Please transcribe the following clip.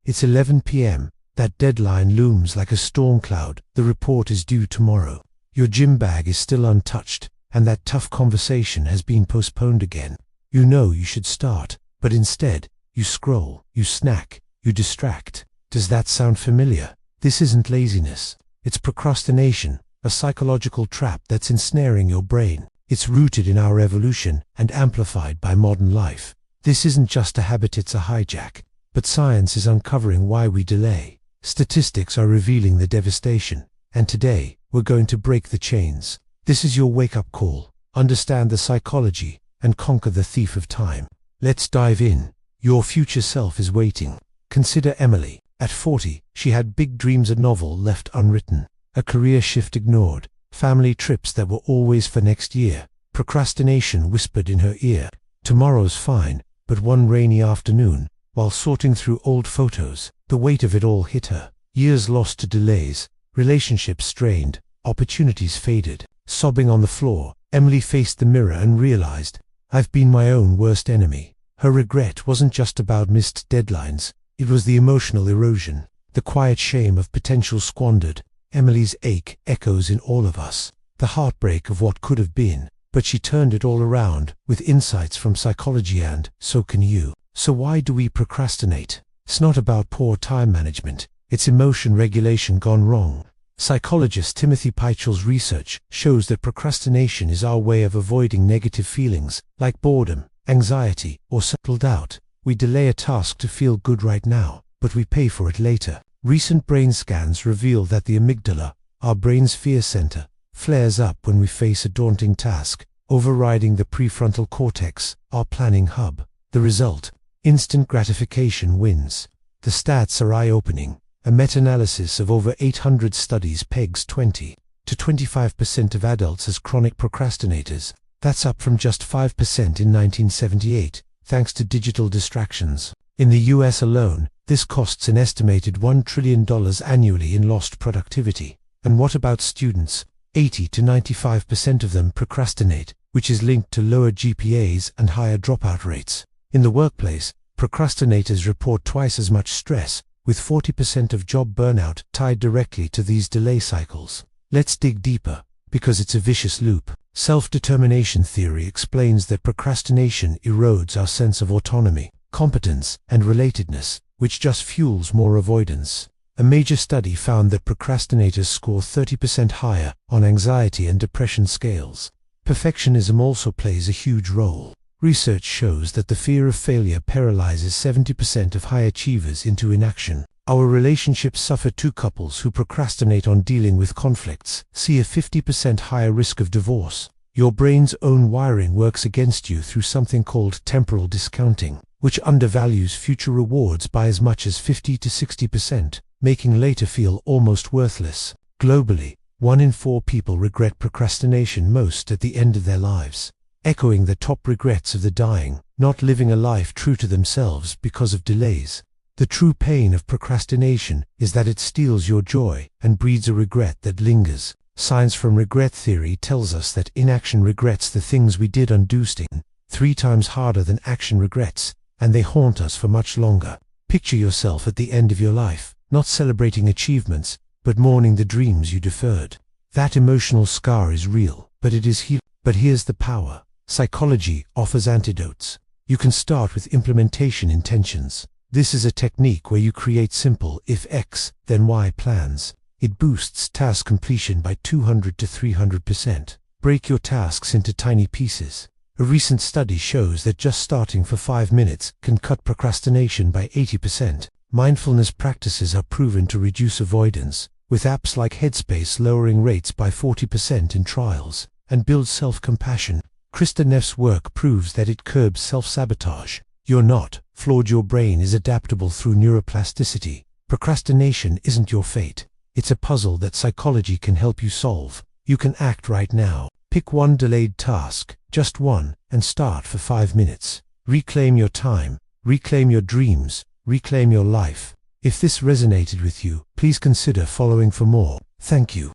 It's 11 p.m. That deadline looms like a storm cloud. The report is due tomorrow. Your gym bag is still untouched, and that tough conversation has been postponed again. You know you should start, but instead, you scroll, you snack, you distract. Does that sound familiar? This isn't laziness. It's procrastination, a psychological trap that's ensnaring your brain. It's rooted in our evolution and amplified by modern life. This isn't just a habit, it's a hijack. But science is uncovering why we delay. Statistics are revealing the devastation. And today, we're going to break the chains. This is your wake-up call. Understand the psychology and conquer the thief of time. Let's dive in. Your future self is waiting. Consider Emily. At 40, she had big dreams, a novel left unwritten, a career shift ignored, family trips that were always for next year. Procrastination whispered in her ear, "Tomorrow's fine," but one rainy afternoon, while sorting through old photos, the weight of it all hit her. Years lost to delays, relationships strained, opportunities faded. Sobbing on the floor, Emily faced the mirror and realized, "I've been my own worst enemy." Her regret wasn't just about missed deadlines, it was the emotional erosion, the quiet shame of potential squandered. Emily's ache echoes in all of us, the heartbreak of what could have been, but she turned it all around with insights from psychology, and so can you. So why do we procrastinate? It's not about poor time management, it's emotion regulation gone wrong. Psychologist Timothy Pychal's research shows that procrastination is our way of avoiding negative feelings, like boredom, anxiety, or self doubt. We delay a task to feel good right now, but we pay for it later. Recent brain scans reveal that the amygdala, our brain's fear center, flares up when we face a daunting task, overriding the prefrontal cortex, our planning hub. The result? Instant gratification wins. The stats are eye-opening. A meta-analysis of over 800 studies pegs 20 to 25% of adults as chronic procrastinators. That's up from just 5% in 1978, thanks to digital distractions. In the US alone, this costs an estimated $1 trillion annually in lost productivity. And what about students? 80 to 95% of them procrastinate, which is linked to lower GPAs and higher dropout rates. In the workplace, procrastinators report twice as much stress, with 40% of job burnout tied directly to these delay cycles. Let's dig deeper, because it's a vicious loop. Self-determination theory explains that procrastination erodes our sense of autonomy, competence, and relatedness, which just fuels more avoidance. A major study found that procrastinators score 30% higher on anxiety and depression scales. Perfectionism also plays a huge role. Research shows that the fear of failure paralyzes 70% of high achievers into inaction. Our relationships suffer too. Couples who procrastinate on dealing with conflicts see a 50% higher risk of divorce. Your brain's own wiring works against you through something called temporal discounting, which undervalues future rewards by as much as 50 to 60%, making later feel almost worthless. Globally, 1 in 4 people regret procrastination most at the end of their lives, echoing the top regrets of the dying, not living a life true to themselves because of delays. The true pain of procrastination is that it steals your joy and breeds a regret that lingers. Science from regret theory tells us that inaction regrets the things we did undo sting 3 times harder than action regrets, and they haunt us for much longer. Picture yourself at the end of your life, not celebrating achievements, but mourning the dreams you deferred. That emotional scar is real, but it is healed. But here's the power. Psychology offers antidotes. You can start with implementation intentions. This is a technique where you create simple if X, then Y plans. It boosts task completion by 200 to 300%. Break your tasks into tiny pieces. A recent study shows that just starting for 5 minutes can cut procrastination by 80%. Mindfulness practices are proven to reduce avoidance, with apps like Headspace lowering rates by 40% in trials, and build self-compassion. Krista Neff's work proves that it curbs self-sabotage. You're not flawed. Your brain is adaptable through neuroplasticity. Procrastination isn't your fate. It's a puzzle that psychology can help you solve. You can act right now. Pick one delayed task, just one, and start for 5 minutes. Reclaim your time, reclaim your dreams, reclaim your life. If this resonated with you, please consider following for more. Thank you.